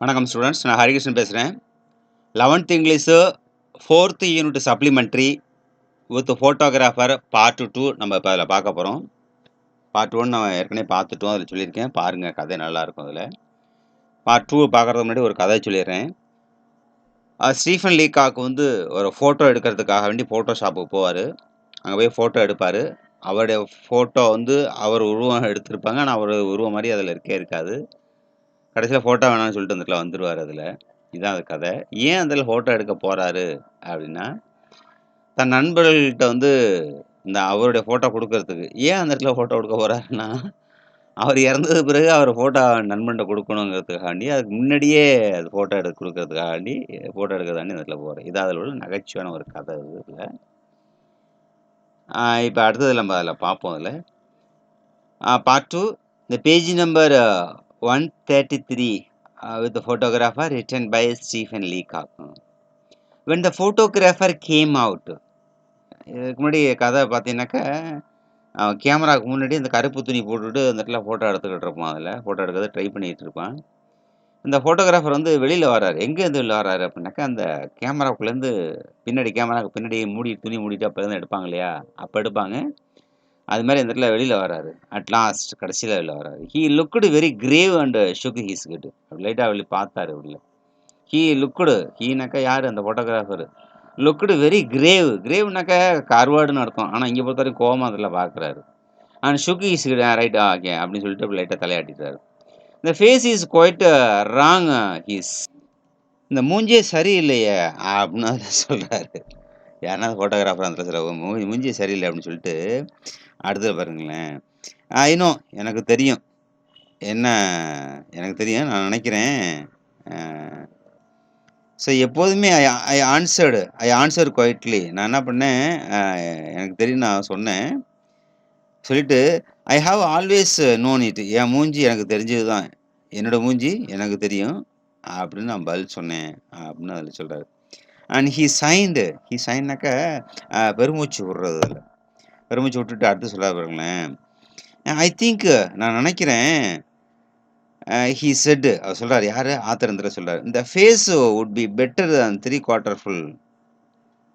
வணக்கம் ஸ்டூடெண்ட்ஸ். நான் ஹரிகிருஷ்ணன் பேசுகிறேன். 11th English 4th unit supplementary with photographer part 2 நம்ம இப்போ அதில் பார்க்க போகிறோம். பார்ட் 1 நம்ம ஏற்கனவே பார்த்துட்டோம், அதில் சொல்லியிருக்கேன். பாருங்கள், கதை நல்லாயிருக்கும். அதில் பார்ட் 2 பார்க்குறதுக்கு முன்னாடி ஒரு கதை சொல்லிடுறேன். ஸ்டீஃபன் லீகாக் ஒரு ஃபோட்டோ எடுக்கிறதுக்காக வேண்டி ஃபோட்டோஷாப்புக்கு போவார். அங்கே போய் ஃபோட்டோ எடுப்பார். அவருடைய ஃபோட்டோ அவர் உருவம் எடுத்திருப்பாங்க, ஆனால் அவர் உருவம் மாதிரி அதில் இருக்காது. கடைசியில் ஃபோட்டோ வேணாம்னு சொல்லிட்டு அந்த இடத்துல வந்துடுவார். அதில் இதுதான் அது கதை. ஏன் அதில் ஃபோட்டோ எடுக்க போகிறாரு அப்படின்னா, தன் நண்பர்கள்கிட்ட இந்த அவருடைய ஃபோட்டோ கொடுக்கறதுக்கு. ஏன் அந்த இடத்துல ஃபோட்டோ கொடுக்க போகிறாருன்னா, அவர் இறந்தது பிறகு அவர் ஃபோட்டோ நண்பன்கிட்ட கொடுக்கணுங்கிறதுக்காண்டி, அதுக்கு முன்னாடியே அது ஃபோட்டோ எடுக்க கொடுக்கறதுக்காண்டி ஃபோட்டோ எடுக்கிறதாண்டி அந்த இடத்துல போகிறார். இது அதில் உள்ள நகைச்சுவையான ஒரு கதை. இதில் இப்போ அடுத்தது நம்ம அதில் பார்ப்போம். அதில் பார்ட் 2 இந்த page number 133 with the photographer written by Stephen Leacock. When the photographer came out, இதுக்கு முன்னாடி கதை பார்த்தீங்கன்னாக்கா, கேமராவுக்கு முன்னாடி அந்த கருப்பு துணி போட்டுட்டு அந்த இடத்துல ஃபோட்டோ எடுத்துக்கிட்டு இருப்பான். அதில் ஃபோட்டோ எடுக்கிறத ட்ரை பண்ணிகிட்டு இருப்பான். இந்த ஃபோட்டோகிராஃபர் வெளியில் வர்றாரு. எங்கேருந்து வெளில வர்றாரு அப்படின்னாக்கா, அந்த கேமராவுக்குள்ளேருந்து கேமராவுக்கு பின்னாடி துணி மூடிட்டு அப்போலேருந்து எடுப்பாங்க இல்லையா, அப்போ எடுப்பாங்க. அது மாதிரி அந்த இடத்துல வெளியில் வராரு. அட் லாஸ்ட் கடைசியில் வெளியில் வராரு. He looked very grave and shook his head. லைட்டாக வெளியே பார்த்தாரு. உள்ள ஹீ லுக்குடு, ஹீனாக்கா யார்? அந்த ஃபோட்டோகிராஃபர். Looked very grave. கிரேவ்னாக்கா கர்வார்டுன்னு அர்த்தம். ஆனால் இங்கே பொறுத்த வரைக்கும் கோவமாக அதில் பார்க்குறாரு. And shook his head. Right, okay அப்படின்னு சொல்லிட்டு லைட்டாக தலையாட்டிட்டாரு. இந்த face is quite wrong his. இந்த மூஞ்சியே சரியில்லையே அப்படின்னு அதில் சொல்கிறாரு. யாருன்னா ஃபோட்டோகிராஃபர் அந்த சில மூஞ்சி சரியில்லை அப்படின்னு சொல்லிட்டு அடுத்தது பாருங்களேன். இன்னும் எனக்கு தெரியும், எனக்கு தெரியும், நான் நினைக்கிறேன். ஸோ எப்போதுமே ஐ ஆன்சர் குவைட்லி. நான் என்ன பண்ணேன், எனக்கு தெரியும், நான் சொன்னேன். சொல்லிட்டு I have always known it. என் மூஞ்சி எனக்கு தெரிஞ்சது தான், என்னோட மூஞ்சி எனக்கு தெரியும் அப்படின்னு நான் பதில் சொன்னேன் அப்படின்னு அதில் சொல்கிறாரு. அண்ட் ஹீ சைன்னாக்கா பெருமூச்சு விடுறது. அதில் பெருமூச்சு விட்டுட்டு அடுத்து சொல்ல பாருங்களேன். ஐ திங்க், நான் நினைக்கிறேன். ஹீ செட், அவர் சொல்கிறார். யார்? ஆத்திரந்தில் சொல்கிறார். இந்த face would be better than 3/4 full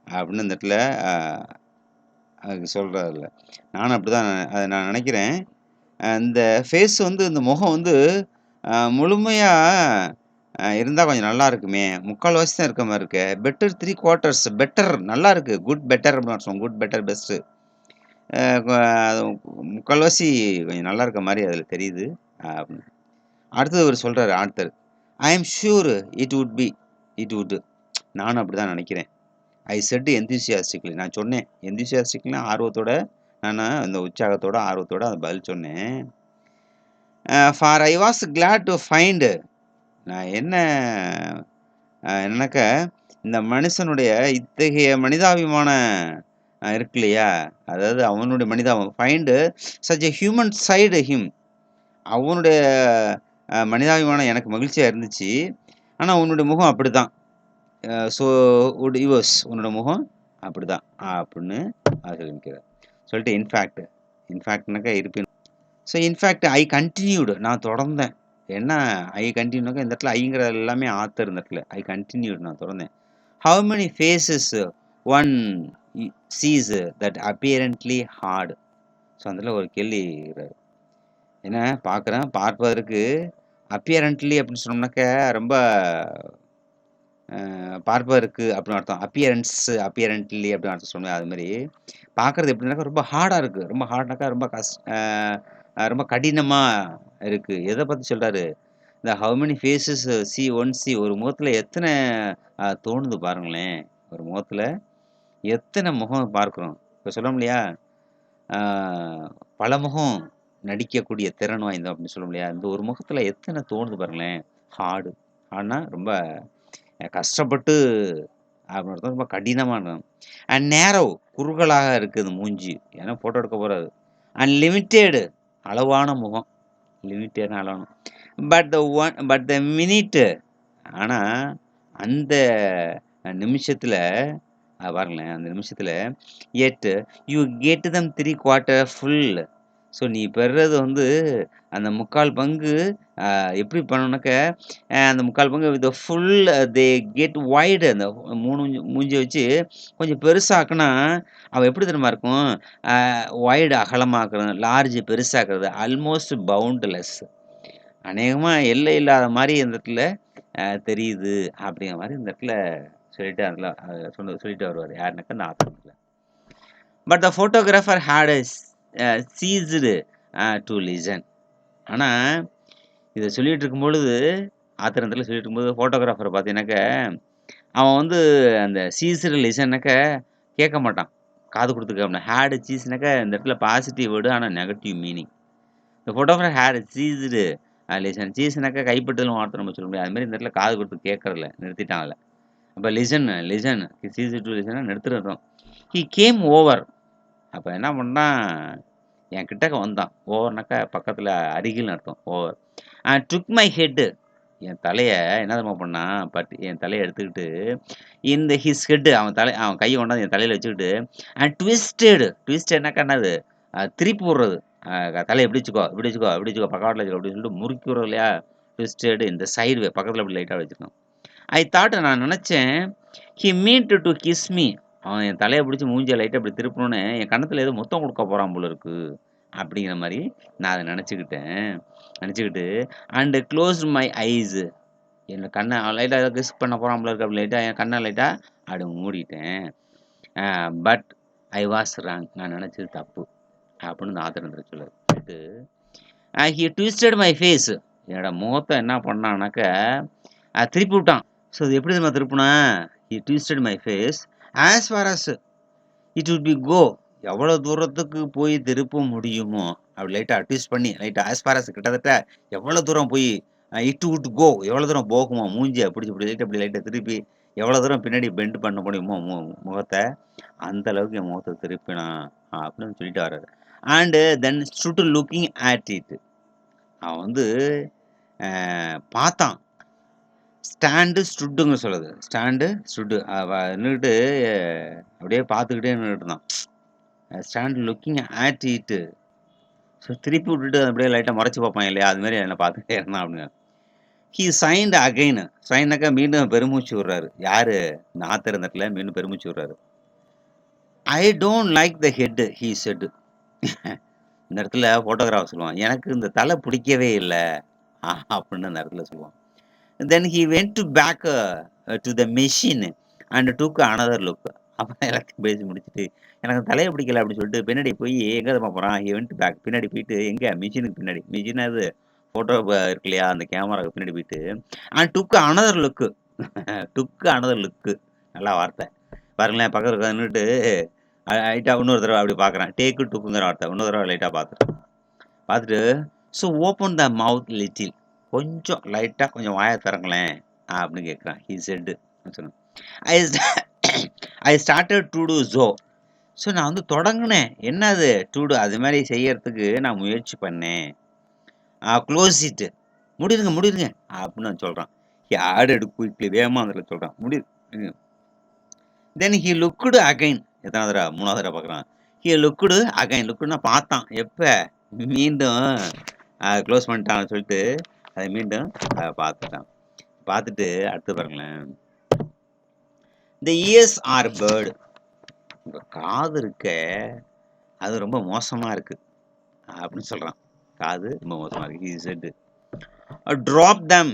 அப்படின்னு இந்த இடத்துல அதுக்கு சொல்கிறாருல. நானும் அப்படி தான் அதை நான் நினைக்கிறேன். இந்த ஃபேஸ் இந்த முகம் முழுமையாக இருந்தால் கொஞ்சம் நல்லா இருக்குமே. முக்கால்வாசி தான் இருக்க மாதிரி இருக்கு. பெட்டர் 3/4, பெட்டர் நல்லா இருக்குது. குட் பெட்டர் அப்படின்னு சொல்லுவோம். Good better best. முக்கால்வாசி கொஞ்சம் நல்லா இருக்க மாதிரி அதில் தெரியுது அப்படின்னு. அடுத்தது அவர் சொல்கிறாரு answer. I am sure it would. நானும் அப்படி தான் நினைக்கிறேன். I said enthusiastically. நான் சொன்னேன். எந்தூசியாஸ்டிக்னா ஆர்வத்தோட, நான் அந்த உற்சாகத்தோட ஆர்வத்தோட அந்த பதில் சொன்னேன். For I was glad to find. நான் என்னக்கா, இந்த மனுஷனுடைய இத்தகைய மனிதாபிமான இருக்கு இல்லையா, அதாவது அவனுடைய மனிதாபம். Find such a human side him. அவனுடைய மனிதாபிமானம் எனக்கு மகிழ்ச்சியாக இருந்துச்சு. ஆனால் உன்னுடைய முகம் அப்படி தான். So would yours. உன்னோட முகம் அப்படி தான் அப்படின்னு சொல்லிக்கிறார். சொல்லிட்டு இன்ஃபேக்ட்னாக்கா இருப்பேன். So in fact I continued. நான் தொடர்ந்தேன். என்ன ஐ கண்டினியூனாக்கா, இந்த இடத்துல ஐங்கிற எல்லாமே ஆத்தர். இந்த இடத்துல ஐ கண்டினியூடு, நான் தொடர்ந்தேன். How many faces one sees that apparently hard. So அதில் ஒரு கேள்வி என்ன பார்க்குறேன், பார்ப்பதற்கு அப்பியரண்ட்லி அப்படின்னு சொன்னோம்னாக்க ரொம்ப பார்ப்பதற்கு அப்படின்னு அர்த்தம். அப்பியரண்ட்லி அப்படின்னு அர்த்தம் சொன்னேன். அது மாதிரி பார்க்குறது எப்படின்னாக்கா ரொம்ப ஹார்டாக இருக்குது. ரொம்ப ஹார்ட்னாக்கா ரொம்ப கடினமாக இருக்குது. எதை பற்றி சொல்கிறாரு? இந்த ஹவு மெனி ஃபேஸஸ் சி ஒரு முகத்தில் எத்தனை தோணுது பாருங்களேன். ஒரு முகத்தில் எத்தனை முகம் பார்க்குறோம். இப்போ சொல்ல முடியா, பல முகம் நடிக்கக்கூடிய திறன் வாய்ந்தோம் அப்படின்னு சொல்ல முடியாது. இந்த ஒரு முகத்தில் எத்தனை தோணுது பாருங்களேன். ஹார்டுனா ரொம்ப கஷ்டப்பட்டு அப்படின்னு ரொம்ப கடினமான. அண்ட் நேரோ, குறுகலாக இருக்குது மூஞ்சி. ஏன்னா ஃபோட்டோ எடுக்க போகிறாரு. அண்ட் லிமிட்டெடு, அளவான முகம். லிமிட்டெட்னா அளவான. பட் த மினிட்டு, ஆனால் அந்த நிமிஷத்தில் பாருங்களேன், அந்த நிமிஷத்தில் yet you get them 3/4 full. So நீ பெறுறது வந்து அந்த 3/4 பங்கு எப்படி பண்ணணும்னாக்க, அந்த 3/4 பங்கு with full they get wide அந்த 3 மூஞ்சிய வச்சு கொஞ்சம் பெருசாக்குனா, அவ எப்படி தெரியுமா இருக்கும்? அ வைட் அகலமாக்குறது, லார்ஜ் பெருசாக்குறது, ஆல்மோஸ்ட் பவுண்ட்லெஸ். அநேகமா எல்லை இல்லாத மாரி இந்த இடத்துல தெரியுது. அப்படிங்கிற மாரி இந்த இடத்துல சொல்லிட்டு அதில சொல்லிட்டு வருவாரு. யாருனாக்கா அந்த author. But the photographer had ceased to listen. ஆனா, இத சொல்லிட்டு இருக்கும்பொழுது, ஆத்திரத்தில சொல்லிட்டு இருக்கும்போது ஃபோட்டோகிராஃபர் பார்த்தீங்கன்னாக்க, அவன் வந்து அந்த சீஸ்டு லிசன்னாக்க கேட்க மாட்டான். காது குடுத்து கேட்க மாட்டான். ஹேட் சீஸ்னாக்க இந்த இடத்துல பாசிட்டிவ் வேர்டு ஆனா negative meaning. The photographer had ceased listen. சீஸ்னாக்க கைப்பட்டல்னு வார்த்தை நம்ம சொல்ல முடியாது. அது மாரி இந்த இடத்துல காது குடுத்து கேட்கறதில்ல. நிறுத்திட்டான் அதுல. அப்ப லிசன் லிசன் சீஸ்டு டு லிசன்னா நிறுத்துறதும். He came over. அப்ப என்ன பண்ணான், என் கிட்டக்க வந்தான். ஓவர்னாக்கா பக்கத்துல அருகில்னு அர்த்தம். ஓவர். Took my head. என் தலைய என்ன தெரியுமா பண்ணான், என் தலைய எடுத்துக்கிட்டு, இந்த ஹிஸ் ஹெட் அவன் கைய கொண்டாந்து என் தலையில வச்சுக்கிட்டு, ட்விஸ்டட்னாக்கா என்னது? திருப்பி விடுறது. தலைய இப்படி வச்சுக்கோ, இப்படி வச்சுக்கோ, இப்படி வச்சுக்கோ, பக்கவாட்டுல வச்சுக்கோ அப்படின்னு சொல்லிட்டு முறுக்கி விடுறோம் இல்லையா? ட்விஸ்டட் இந்த சைடு பக்கத்துல இப்படி லைட்டா வச்சிருக்கான். ஐ தாட் நான் நினைச்சேன், he meant to kiss me. அவன் என் தலைய பிடிச்சு மூஞ்சிய லைட்டா இப்படி திருப்புனோனே, என் கன்னத்துல ஏதோ முத்தம் குடுக்க போறான் போல இருக்கு. அப்படிங்கிற மாரி நான் அத நெனச்சுக்கிட்டேன். நெனச்சுக்கிட்டு அண்ட் க்ளோஸ்ட் மை ஐஸ். என்ன கண்ண லைட்டா ஏதோ கிஸ் பண்ண போறான் போல இருக்கு அப்படின்னு லைட்டா என் கண்ண லைட்டா அப்படி மூடிட்டேன். But I was wrong. நான் நெனச்சது தப்பு. அப்படின்னு இந்த ஆத்தர் வந்து சொல்றாரு. சொல்லிட்டு ஹி ட்விஸ்டட் மை ஃபேஸ். என்னோட முகத்த என்ன பண்ணான்னாக்க, திருப்பி விட்டான். ஸோ இது எப்படி தெரியுமா திருப்புனான்? He twisted my face as far as it would be go. எவ்வளோ தூரத்துக்கு போய் திருப்ப முடியுமோ, அப்படி லைட்டா ட்விஸ்ட் பண்ணி, லைட்டா ஆஸ் ஃபார் அஸ் கிட்டத்தட்ட எவ்வளோ தூரம் போய் இட் வுட் கோ எவ்வளோ தூரம் போகுமோ, மூஞ்சிய பிடிச்சு இப்படி லைட்டா இப்படி லைட்டா திருப்பி எவ்வளோ தூரம் பின்னாடி பெண்ட் பண்ண முடியுமோ முகத்த, அந்த அளவுக்கு என் முகத்த திருப்பினான் அப்படின்னு சொல்லிட்டு வர்றாரு. And then stood looking at it. அவன் வந்து பார்த்தான். ஸ்டாண்டு ஸ்டுட்டுங்க சொல்லுது. ஸ்டாண்டு ஸ்டுட்டு நின்னுட்டு அப்படியே பார்த்துக்கிட்டே நின்னுட்டு இருந்தான். Stand looking at it. So திருப்பி விட்டுட்டு அப்படியே லைட்டா முறைச்சு பார்ப்பான் இல்லையா? அது மாரி என்ன பார்த்துக்கிட்டே இருந்தான் அப்படின்னு. He signed again. சைன்னாக்கா மீண்டும் பெருமூச்சு விடுறாரு. யாரு? இந்த ஆத்தர் இந்த இடத்துல மீண்டும் பெருமூச்சு விடுறாரு. I don't like the head he said. இந்த இடத்துல ஃபோட்டோகிராஃபர் சொல்லுவான். எனக்கு இந்த தலை பிடிக்கவே இல்ல. அப்படின்னு அந்த இடத்துல சொல்லுவான். Then he went back to the machine and took another look. அப்புறம் எல்லாத்தையும் பேசி முடிச்சுட்டு, எனக்கு தலைய பிடிக்கல அப்படின்னு சொல்லிட்டு பின்னாடி போய் எங்க தெரியுமா போறான்? He went back. பின்னாடி போயிட்டு எங்க? மெஷினுக்கு பின்னாடி. மெஷின் அது ஃபோட்டோ இருக்கு இல்லையா? அந்த கேமராக்கு பின்னாடி போயிட்டு and took another look. Took another look. நல்ல வார்த்தை. பாருங்களேன் பக்கத்துல உட்கார்ந்து நின்னுட்டு லைட்டா இன்னொரு தடவ அப்படி பார்க்குறான். டேக்கு டுக்குங்கிற வார்த்தை. இன்னொரு தடவ லைட்டா பார்த்துட்டான். பார்த்துட்டு so open the mouth little. கொஞ்சம் லைட்டா கொஞ்சம் வாய திறங்களேன் அப்படின்னு கேட்குறான். ஹி செட் சொன்னான். I I started to do so. So நான் வந்து தொடங்குனேன். என்னது டு டூ அது மாதிரி செய்யறதுக்கு நான் முயற்சி பண்ணேன். Close it. முடிடுங்க முடிடுங்க அப்படின்னு நான் சொல்றான். ஆடட் குயிக்லி வேகமா அதில் சொல்றான். முடிடு. Then he looked again. எத்தனை தடவை? 3வது தடவை பார்க்குறான். He looked again. லுக்குன்னா பார்த்தான். எப்ப? மீண்டும் க்ளோஸ் பண்ணிட்டான்னு சொல்லிட்டு அதை மீண்டும் பார்த்துட்டான். பார்த்துட்டு அடுத்து பாருங்களேன். The ears are bared. உங்க காது இருக்க அது ரொம்ப மோசமா இருக்கு அப்படின்னு சொல்றான். காது ரொம்ப மோசமா இருக்கு. He said drop them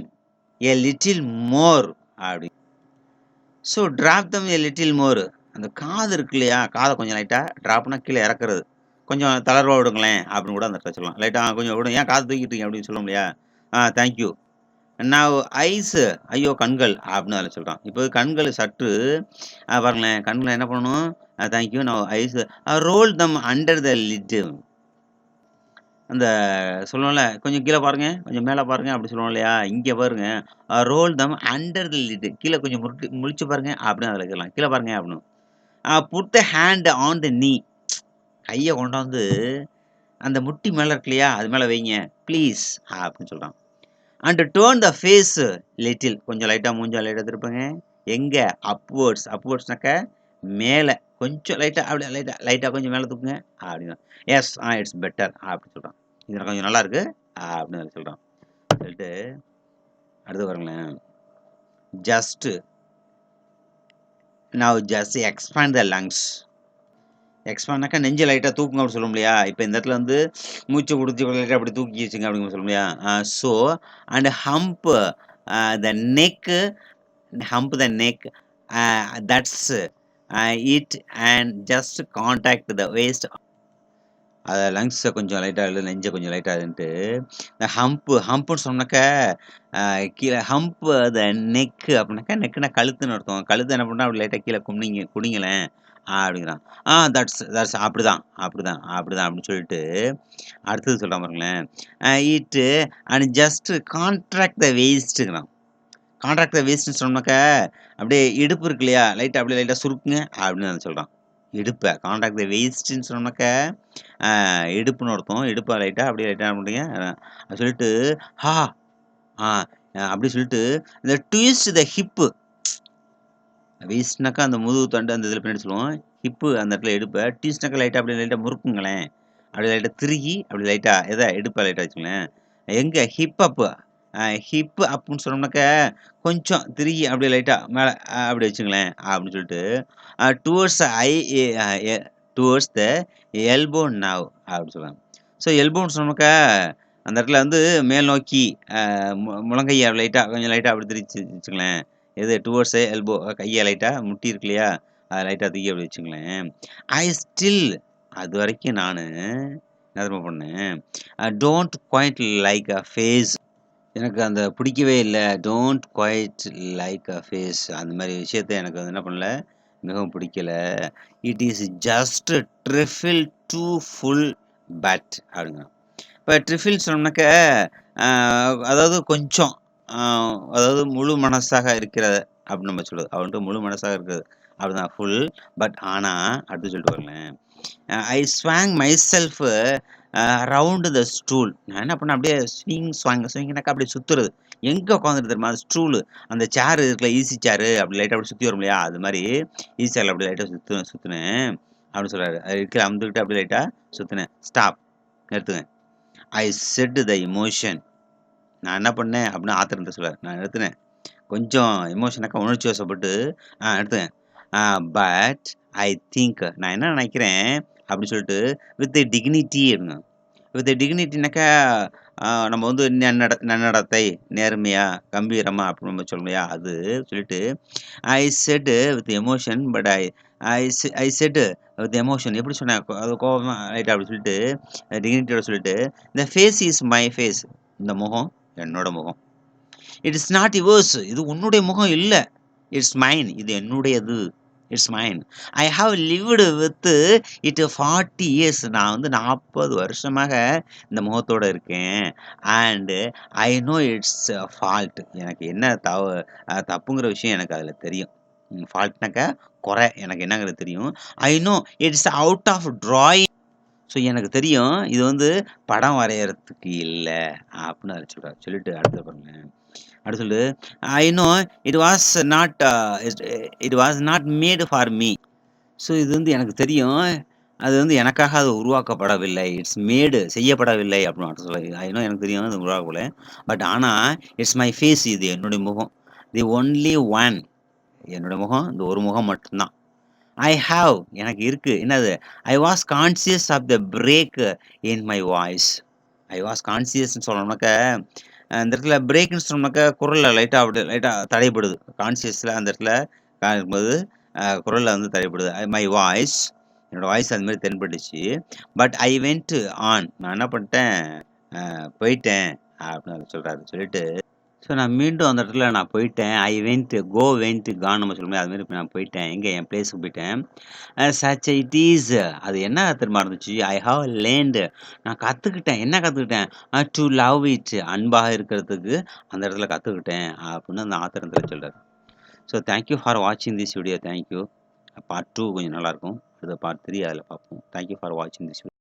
a little more அப்படி. So drop them a little more. அந்த காது இருக்கு இல்லையா? காதை கொஞ்சம் லைட்டா ட்ராப்னா கீழே இறக்குறது. கொஞ்சம் தளர்வா விடுங்களேன் அப்படின்னு கூட அந்த இடத்துல சொல்லலாம். லைட்டா கொஞ்சம் விடுங்க. ஏன் காது தூக்கிட்டு இருக்கீங்க அப்படின்னு சொல்ல இல்லையா? தேங்க்யூ. Now eyes. ஐயோ கண்கள் அப்படின்னு அதில் சொல்றான். இப்போ கண்கள் சற்று பாருங்களேன். கண்களை என்ன பண்ணணும்? Thank you. Now eyes roll them under the lid. அந்த சொல்லுவோம்ல, கொஞ்சம் கீழ பாருங்க, கொஞ்சம் மேல பாருங்க அப்படி சொல்லுவோம் இல்லையா? இங்க பாருங்க. Roll them under the lid. கீழ கொஞ்சம் முழிச்சு பாருங்க அப்படின்னு அதில கேட்கலாம். கீழ பாருங்க அப்படின்னு. Put the hand on the knee. கைய கொண்டாந்து அந்த முட்டி மேல இருக்கு இல்லையா? அது மேல வைங்க. ப்ளீஸ் அப்படின்னு சொல்றான். And turn the face little. கொஞ்சம் லைட்டா மூஞ்ச லைட்டா திருப்புங்க. எங்க? அப்வர்ட்ஸ். அப்வர்ட்ஸ்னாக்க மேல. கொஞ்சம் லைட்டா கொஞ்சம் மேல தூக்குங்க அப்படிங்கிறான். எஸ் இட்ஸ் பெட்டர் அப்படி சொல்றான். இது கொஞ்சம் நல்லா இருக்கு அப்படின்னு சொல்றான். சொல்லிட்டு அடுத்து பாருங்களேன். Just expand the lungs. எக்ஸ்பேண்ட்னாக்கா நெஞ்ச லைட்டா தூக்குங்க அப்படி சொல்லும் இல்லையா? இப்ப இந்த இடத்துல வந்து மூச்ச புடிச்சு லைட்டா அப்படி தூக்கி வச்சுங்க அப்படின்னு சொல்லும் இல்லையா? So and hump the neck that's it and just contact the waste. அத லங்ஸ கொஞ்சம் லைட்டா நெஞ்ச கொஞ்சம் லைட்டா இதுன்ட்டு இந்த ஹம்ப்ன்னு சொன்னாக்கா கீழ த நெக் அப்படின்னாக்கா நெக்குனா கழுத்துன்னு அர்த்தம். கழுத்து என்ன பண்ணா அப்படி லைட்டா கீழ குனிங்களேன் அப்படிங்கிறான். தட்ஸ் அப்படிதான் அப்படின்னு சொல்லிட்டு அடுத்தது சொல்றான் பாருங்களேன். It and just contract the வேஸ்ட்டுங்கிறான். கான்ட்ராக்ட் த வேஸ்ட்ன்னு சொன்னாக்கா அப்படியே இடுப்பு இருக்கு இல்லையா? அப்படியே லைட்டா சுருக்குங்க அப்படின்னு சொல்றான். இடுப்ப கான்ட்ராக்ட் த வேஸ்ட்டுன்னு சொன்னாக்கா இடுப்புன்னு அர்த்தம். இடுப்ப அப்படியே லைட்டா என்ன பண்றீங்க? சொல்லிட்டு ஹா ஆ அப்படி சொல்லிட்டு இந்த ட்விஸ்ட் த ஹிப்பு. வேஸ்ட்னாக்கா அந்த முதுகு தண்டு அந்த இதில பின்னாடி சொல்லுவோம். ஹிப்பு அந்த இடத்துல இடுப்ப. ட்விஸ்ட்னாக்கா அப்படியே லைட்டா முறுக்குங்களேன். அப்படியே லைட்டா திருகி அப்படி லைட்டா இடுப்ப லைட்டா வச்சுங்களேன். எங்க ஹிப் அப்புன்னு சொன்னோம்னாக்க கொஞ்சம் திருகி அப்படியே லைட்டா மேல அப்படி வச்சுங்களேன் அப்படின்னு சொல்லிட்டு towards towards the elbow now அப்படின்னு சொல்றாங்க. ஸோ எல்போன்னு சொன்னாக்கா அந்த இடத்துல வந்து மேல் நோக்கி முழங்கையை கொஞ்சம் லைட்டா அப்படி திருச்சி வச்சுங்களேன். எது டுவர்ட்ஸ் எல்போ கையை லைட்டா முட்டி இருக்கு இல்லையா? அதை லைட்டா தூக்கி அப்படி வச்சுங்களேன். ஐ ஸ்டில் அது வரைக்கும் நான் என்ன தெரியுமா பண்ணேன்? Don't quite like a face. எனக்கு அந்த பிடிக்கவே இல்ல. Don't quite like a face அந்த மாரி விஷயத்த எனக்கு வந்து என்ன பண்ணல, மிகவும் பிடிக்கல. It is just trifle too full but அப்படிங்கிறான். இப்ப ட்ரிஃபில் சொன்னோம்னாக்க, அ அதாவது கொஞ்சம் அ அதாவது முழு மனசாக இருக்கிறது அப்படின்னு நம்ம சொல்றது. அவன்ட்ட முழு மனசாக இருக்கிறது. அப்படிதான் ஃபுல் ஆனா அடுத்து சொல்லிட்டு பாருங்களேன். ஐ ஸ்வாங் மைசெல்ஃப் அரவுண்ட் த ஸ்டூல். நான் என்ன பண்ணேன் அப்படியே ஸ்விங்னாக்கா அப்படியே சுத்துறது. எங்க உட்காந்துட்டு தெரியுமா? ஸ்டூலு அந்த சேர் இருக்குல்ல ஈஸி சேரு அப்படி லைட்டா அப்படி சுத்தி வரும் இல்லையா? அது மாரி ஈஸி சேர்ல அப்படி லைட்டா சுத்துனேன் அப்படின்னு சொல்றாரு. அது கீழ அமுத்துக்கிட்டு அப்படியே லைட்டா சுத்துனேன். ஸ்டாப் நிறுத்துங்க. ஐ செட் த எமோஷன். நான் என்ன பண்ணேன் அப்படின்னு ஆத்திரத்த சொல்றாரு. நான் நிறுத்துனேன். கொஞ்சம் எமோஷனாக்கா உணர்ச்சி வசப்பட்டு நிறுத்துங்க. பட் ஐ திங்க் நான் என்ன நினைக்கிறேன் அப்படின்னு சொல்லிட்டு வித் டிக்னிட்டி அப்படிங்க. வித் டிக்னிட்டினாக்கா நம்ம வந்து நன்னடத்தை, நேர்மையா, கம்பீரமா அப்படின்னு நம்ம சொல்றோம் இல்லையா? அது சொல்லிட்டு ஐ set with emotion I set with emotion எப்படி சொன்னேன்? அது கோவமா ரைட்டா அப்படி சொல்லிட்டு டிக்னிட்டியோட சொல்லிட்டு இந்த ஃபேஸ் இஸ் மை ஃபேஸ். இந்த முகம் என்னோட முகம். It is not yours. இது உன்னுடைய முகம் இல்ல. It's mine. இது என்னுடையது. It's mine. I have lived with it 40 years. நான் வந்து 40 வருஷமாக இந்த முகத்தோட இருக்கேன். And I know its fault. எனக்கு என்ன தப்புங்கிற விஷயம் எனக்கு அதில தெரியும். ஃபால்ட்னாக்கா குறை எனக்கு என்னங்கிறது தெரியும். I know it's out of drawing. So எனக்கு தெரியும். இது வந்து படம் வரையறதுக்கு இல்ல. அப்படின்னு அவரு சொல்றாரு. சொல்லிட்டு அடுத்தது பாருங்களேன். அடுத்து சொல்லுது I know it was not made for me. So இது வந்து எனக்கு தெரியும். அது வந்து எனக்காக அது உருவாக்கப்படவில்லை. இட்ஸ் மேடு செய்யப்படவில்லை அப்படின்னு அடுத்து சொல்லுது. ஐ நோ எனக்கு தெரியும் அது உருவாக்கப்படல. ஆனா இட்ஸ் மை ஃபேஸ். இது என்னுடைய முகம். The only one. என்னுடைய முகம் இந்த ஒரு முகம் மட்டும்தான். ஐ ஹாவ் எனக்கு இருக்கு. என்னது? I was conscious of the break in my voice. I was கான்ஷியஸ்ன்னு சொன்னோம்னாக்க, இந்த இடத்துல பிரேக்ன்னு சொன்னோம்னாக்கா, குரல்ல லைட்டா தடைப்படுது. கான்ஷியஸ்ல அந்த இடத்துல இருக்கும்போது குரல்ல வந்து தடைப்படுது. மை வாய்ஸ் என்னோட வாய்ஸ் அது மாரி தென்பட்டுச்சு. But I went on. நான் என்ன பண்ணிட்டேன், போயிட்டேன் அப்படின்னு சொல்றாரு. சொல்லிட்டு ஸோ நான் மீண்டும் அந்த இடத்துல நான் போயிட்டேன். வென்ட் கான் நம்ம சொல்லுவோமே அது மாரி நான் போயிட்டேன். எங்க என் பிளேஸ்க்கு போயிட்டேன். Such it is. அது என்ன தெரியுமா இருந்துச்சு? I have learned. நான் கத்துக்கிட்டேன். என்ன கத்துக்கிட்டேன்? To love it. அன்பாக இருக்கிறதுக்கு அந்த இடத்துல கத்துக்கிட்டேன் அப்படின்னு அந்த ஆத்திரத்துல சொல்றாரு. ஸோ தேங்க் யூ ஃபார் வாட்சிங் this video. Thank you. Part 2 கொஞ்சம் நல்லாயிருக்கும். அடுத்த பார்ட் 3 அதில பார்ப்போம். தேங்க் யூ ஃபார் வாட்சிங் திஸ் வீடியோ.